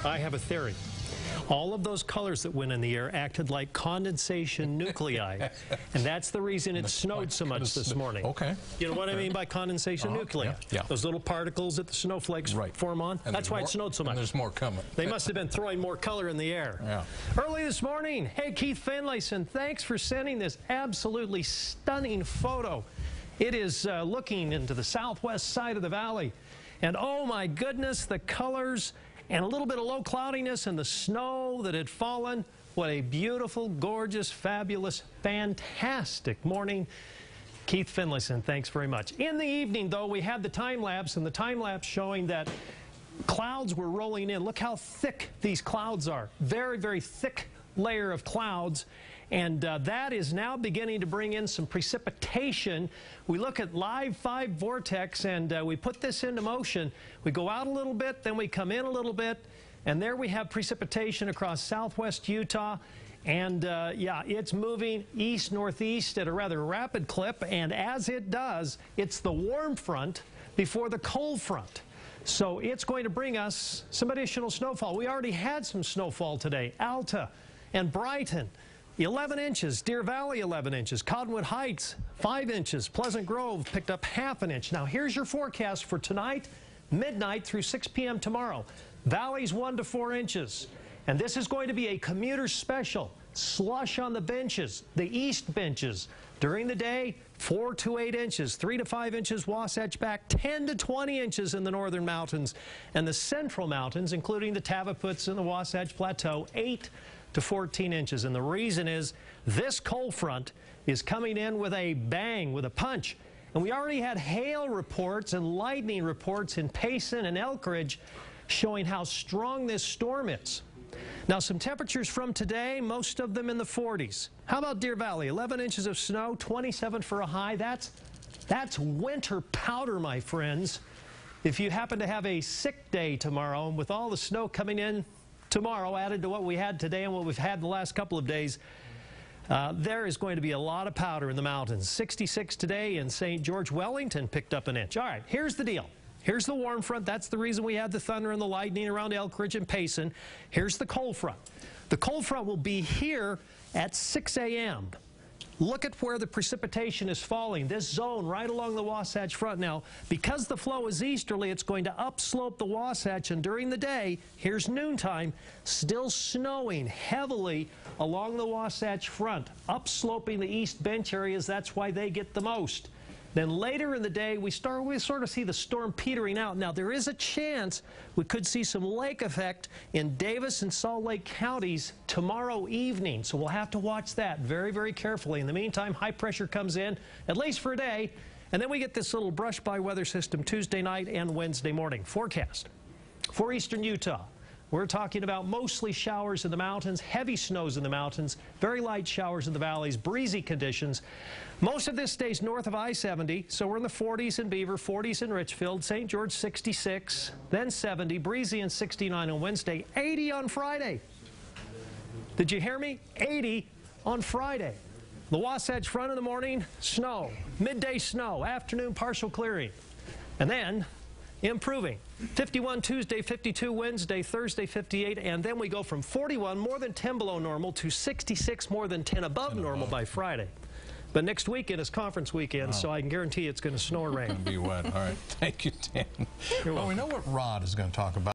I have a theory. All of those colors that went in the air acted like condensation nuclei, and that's the reason it snowed so much this morning. Okay. You know what I mean by condensation nuclei? Yeah. Those little particles that the snowflakes form on. And that's why it snowed so much. And there's more coming. They must have been throwing more color in the air. Yeah. Early this morning, hey, Keith Finlayson, thanks for sending this absolutely stunning photo. It is looking into the southwest side of the valley, and oh my goodness, the colors and a little bit of low cloudiness and the snow that had fallen. What a beautiful, gorgeous, fabulous, fantastic morning. Keith Finlayson, thanks very much. In the evening, though, we had the time lapse, and the time lapse showing that clouds were rolling in. Look how thick these clouds are. Very, very thick layer of clouds. And that is now beginning to bring in some precipitation. We look at Live 5 Vortex, and we put this into motion. We go out a little bit, then we come in a little bit, and there we have precipitation across southwest Utah. And, yeah, it's moving east-northeast at a rather rapid clip, and as it does, it's the warm front before the cold front. So it's going to bring us some additional snowfall. We already had some snowfall today. Alta and Brighton, 11 inches. Deer Valley, 11 inches. Cottonwood Heights, 5 inches. Pleasant Grove picked up ½ an inch. Now, here's your forecast for tonight, midnight through 6 p.m. tomorrow. Valleys 1 to 4 inches. And this is going to be a commuter special. Slush on the benches, the east benches. During the day, 4 to 8 inches, 3 to 5 inches Wasatch back, 10 to 20 inches in the northern mountains, and the central mountains, including the Tavaputs and the Wasatch Plateau, 8 to 14 inches. And the reason is this cold front is coming in with a bang, with a punch. And we already had hail reports and lightning reports in Payson and Elkridge showing how strong this storm is. Now, some temperatures from today, most of them in the 40s. How about Deer Valley? 11 inches of snow, 27 for a high. That's winter powder, my friends. If you happen to have a sick day tomorrow, and with all the snow coming in tomorrow added to what we had today and what we've had the last couple of days, there is going to be a lot of powder in the mountains. 66 today in St. George. Wellington picked up an inch. All right, here's the deal. Here's the warm front. That's the reason we had the thunder and the lightning around Elkridge and Payson. Here's the cold front. The cold front will be here at 6 a.m. Look at where the precipitation is falling. This zone right along the Wasatch Front. Now, because the flow is easterly, it's going to upslope the Wasatch, and during the day, here's noontime, still snowing heavily along the Wasatch Front, upsloping the east bench areas. That's why they get the most. Then later in the day, we sort of see the storm petering out. Now, there is a chance we could see some lake effect in Davis and Salt Lake counties tomorrow evening. So we'll have to watch that very, very carefully. In the meantime, high pressure comes in, at least for a day, and then we get this little brush-by weather system Tuesday night and Wednesday morning. Forecast for eastern Utah. We're talking about mostly showers in the mountains, heavy snows in the mountains, very light showers in the valleys, breezy conditions. Most of this stays north of I-70, so we're in the 40s in Beaver, 40s in Richfield, St. George 66, then 70, breezy and 69 on Wednesday, 80 on Friday. Did you hear me? 80 on Friday. The Wasatch Front in the morning, snow. Midday snow, afternoon partial clearing. And then improving. 51 Tuesday, 52 Wednesday, Thursday 58, and then we go from 41, more than 10 below normal, to 66, more than 10 above normal by Friday. But next weekend is conference weekend, so I can guarantee it's going to snow or rain. It's going to be wet. All right. Thank you, Dan. You're welcome. Well, we know what Rod is going to talk about.